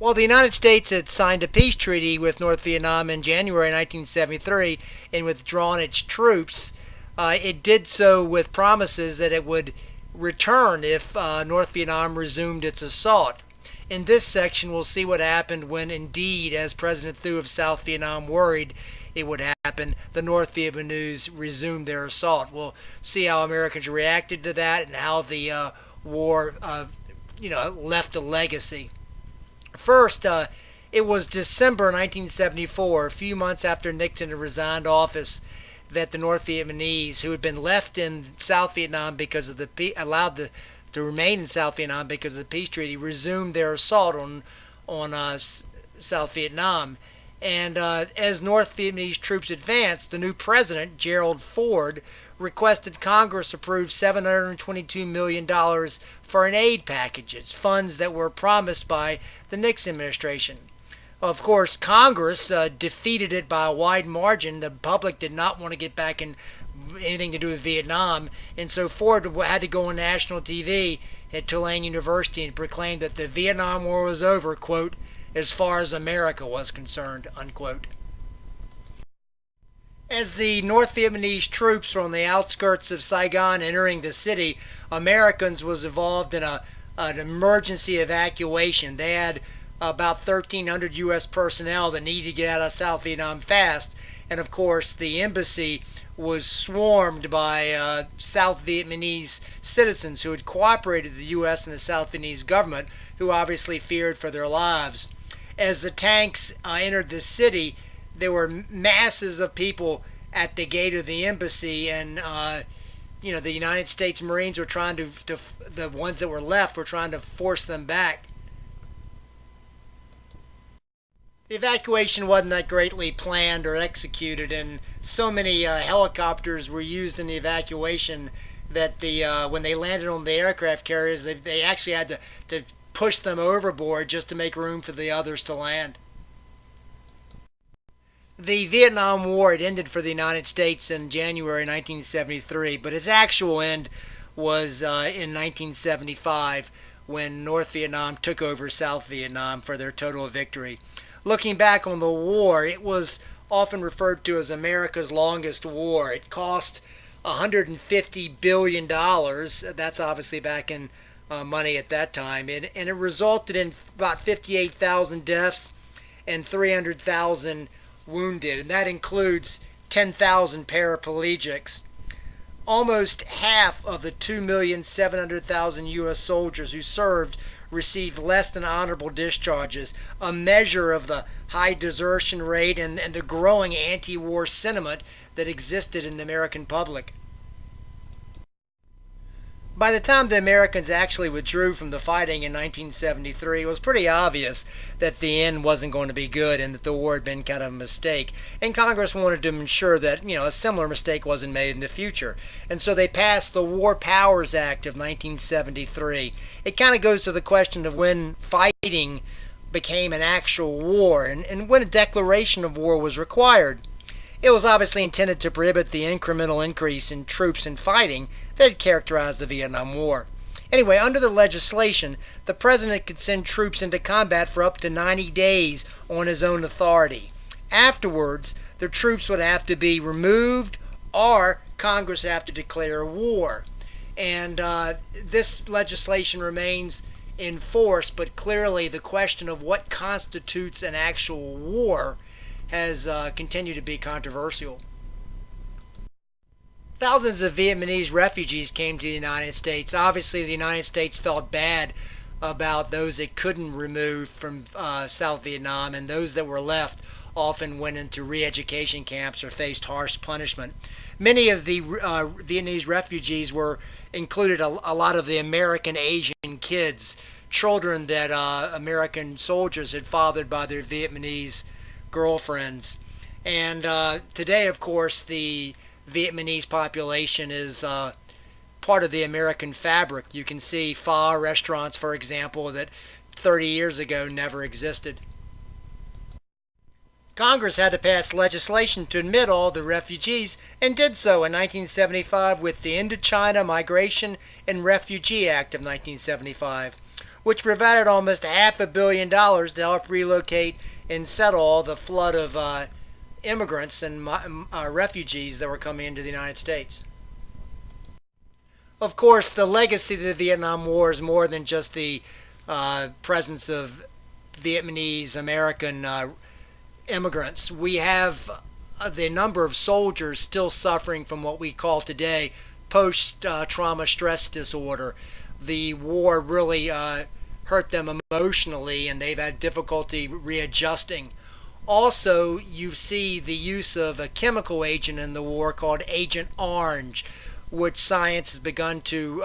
While the United States had signed a peace treaty with North Vietnam in January 1973 and withdrawn its troops, it did so with promises that it would return if North Vietnam resumed its assault. In this section, we'll see what happened when, indeed, as President Thu of South Vietnam worried it would happen, the North Vietnamese resumed their assault. We'll see how Americans reacted to that and how the war, left a legacy. First, it was December 1974, a few months after Nixon had resigned office, that the North Vietnamese, who had been left in South Vietnam because of to remain in South Vietnam because of the peace treaty, resumed their assault on South Vietnam. And as North Vietnamese troops advanced, the new president, Gerald Ford, requested Congress approve $722 million for an aid packages, funds that were promised by the Nixon administration. Of course, Congress defeated it by a wide margin. The public did not want to get back in anything to do with Vietnam, and so Ford had to go on national TV at Tulane University and proclaim that the Vietnam War was over, quote, as far as America was concerned, unquote. As the North Vietnamese troops were on the outskirts of Saigon entering the city, Americans was involved in an emergency evacuation. They had about 1,300 U.S. personnel that needed to get out of South Vietnam fast, and of course the embassy was swarmed by South Vietnamese citizens who had cooperated with the U.S. and the South Vietnamese government, who obviously feared for their lives. As the tanks entered the city, there were masses of people at the gate of the embassy, and the United States Marines were trying to the ones that were left were trying to force them back. The evacuation wasn't that greatly planned or executed, and so many helicopters were used in the evacuation that when they landed on the aircraft carriers, they actually had to push them overboard just to make room for the others to land. The Vietnam War had ended for the United States in January 1973, but its actual end was in 1975 when North Vietnam took over South Vietnam for their total victory. Looking back on the war, it was often referred to as America's longest war. It cost $150 billion. That's obviously back in money at that time. And it resulted in about 58,000 deaths and 300,000 wounded. And that includes 10,000 paraplegics. Almost half of the 2,700,000 U.S. soldiers who served received less than honorable discharges, a measure of the high desertion rate and the growing anti-war sentiment that existed in the American public. By the time the Americans actually withdrew from the fighting in 1973, it was pretty obvious that the end wasn't going to be good and that the war had been kind of a mistake. And Congress wanted to ensure that, a similar mistake wasn't made in the future. And so they passed the War Powers Act of 1973. It kind of goes to the question of when fighting became an actual war and when a declaration of war was required. It was obviously intended to prohibit the incremental increase in troops and fighting that had characterized the Vietnam War. Anyway, under the legislation, the president could send troops into combat for up to 90 days on his own authority. Afterwards, the troops would have to be removed or Congress would have to declare war. And this legislation remains in force, but clearly the question of what constitutes an actual war has continued to be controversial. Thousands of Vietnamese refugees came to the United States. Obviously, the United States felt bad about those it couldn't remove from South Vietnam, and those that were left often went into re-education camps or faced harsh punishment. Many of the Vietnamese refugees included a lot of the American Asian kids, children that American soldiers had fathered by their Vietnamese girlfriends. And today, of course, the Vietnamese population is part of the American fabric. You can see pho restaurants, for example, that 30 years ago never existed. Congress had to pass legislation to admit all the refugees and did so in 1975 with the Indochina Migration and Refugee Act of 1975, which provided almost $500 million to help relocate and settle all the flood of immigrants and refugees that were coming into the United States. Of course, the legacy of the Vietnam War is more than just the presence of Vietnamese American immigrants. We have the number of soldiers still suffering from what we call today post-trauma stress disorder. The war really hurt them emotionally, and they've had difficulty readjusting. Also, you see the use of a chemical agent in the war called Agent Orange, which science has begun to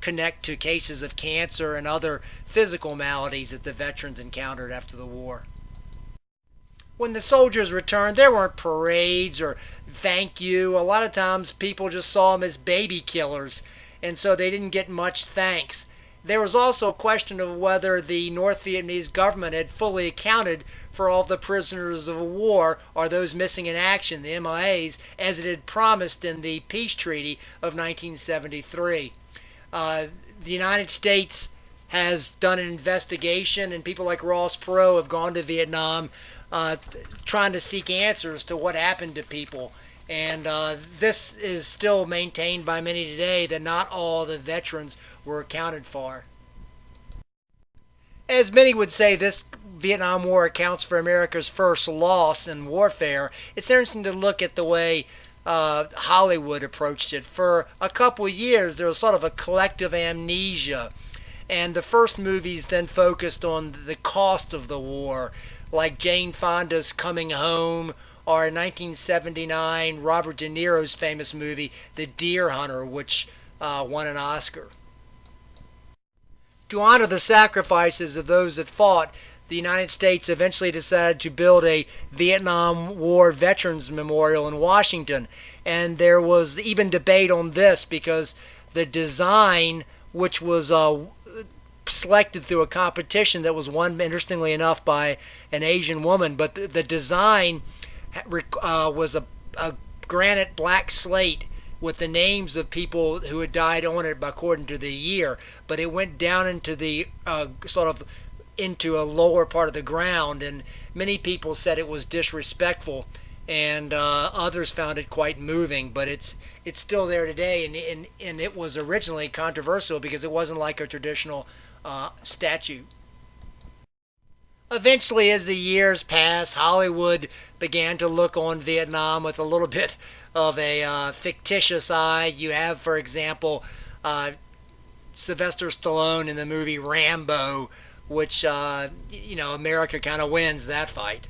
connect to cases of cancer and other physical maladies that the veterans encountered after the war. When the soldiers returned, there weren't parades or thank you. A lot of times people just saw them as baby killers, and so they didn't get much thanks. There was also a question of whether the North Vietnamese government had fully accounted for all the prisoners of war or those missing in action, the MIAs, as it had promised in the peace treaty of 1973. The United States has done an investigation, and people like Ross Perot have gone to Vietnam trying to seek answers to what happened to people. And this is still maintained by many today, that not all the veterans were accounted for. As many would say, this Vietnam War accounts for America's first loss in warfare. It's interesting to look at the way Hollywood approached it. For a couple of years, there was sort of a collective amnesia, and the first movies then focused on the cost of the war, like Jane Fonda's Coming Home, or in 1979, Robert De Niro's famous movie, The Deer Hunter, which won an Oscar. To honor the sacrifices of those that fought, the United States eventually decided to build a Vietnam War Veterans Memorial in Washington. And there was even debate on this because the design, which was selected through a competition that was won, interestingly enough, by an Asian woman, but the design was a granite black slate with the names of people who had died on it according to the year, but it went down into the into a lower part of the ground, and many people said it was disrespectful, and others found it quite moving. But it's still there today, and it was originally controversial because it wasn't like a traditional statue. Eventually, as the years passed, Hollywood began to look on Vietnam with a little bit of a fictitious eye. You have, for example, Sylvester Stallone in the movie Rambo, which, America kind of wins that fight.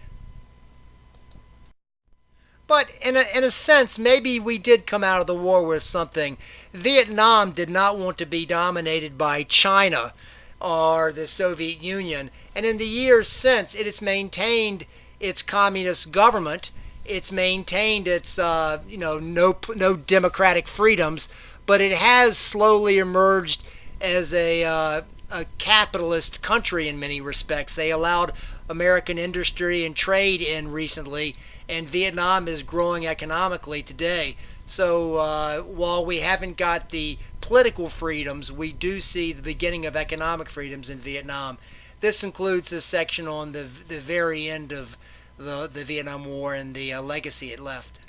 But in a sense, maybe we did come out of the war with something. Vietnam did not want to be dominated by China or the Soviet Union. And in the years since, it has maintained its communist government. It's maintained its, no democratic freedoms, but it has slowly emerged as a capitalist country in many respects. They allowed American industry and trade in recently, and Vietnam is growing economically today. So while we haven't got the political freedoms, we do see the beginning of economic freedoms in Vietnam. This includes this section on the very end of the Vietnam War and the legacy it left.